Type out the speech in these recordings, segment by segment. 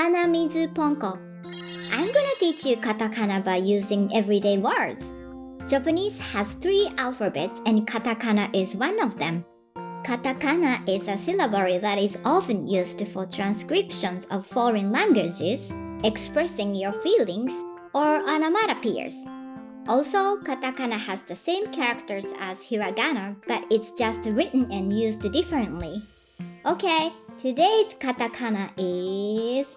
hanamizuponko. I'm gonna teach you katakana by using everyday words. Japanese has 3 alphabets and katakana is one of them. Katakana is a syllable that is often used for transcriptions of foreign languages, expressing your feelings, or onomatopoeias. Also, katakana has the same characters as hiragana, but it's just written and used differently. Okay, today's katakana is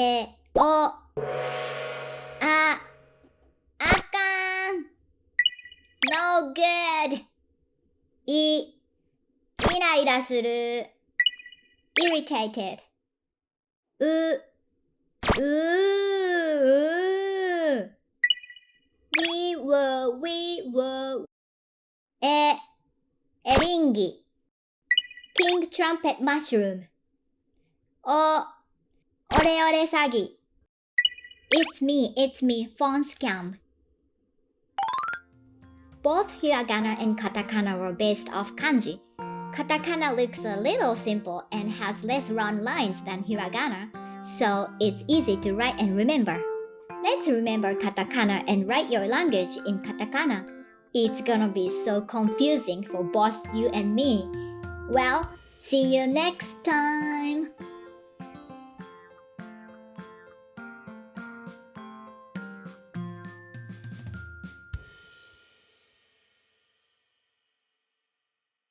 aiueo. Akan. No good. イライラする irritated. う we were エリンギ King trumpet mushroom. オレオレ詐欺 It's me, phone scam. Both hiragana and katakana were based off kanji. Katakana looks a little simple and has less round lines than hiragana, so it's easy to write and remember. Let's remember katakana and write your language in katakana. It's gonna be so confusing for both you and me. Well, see you next time!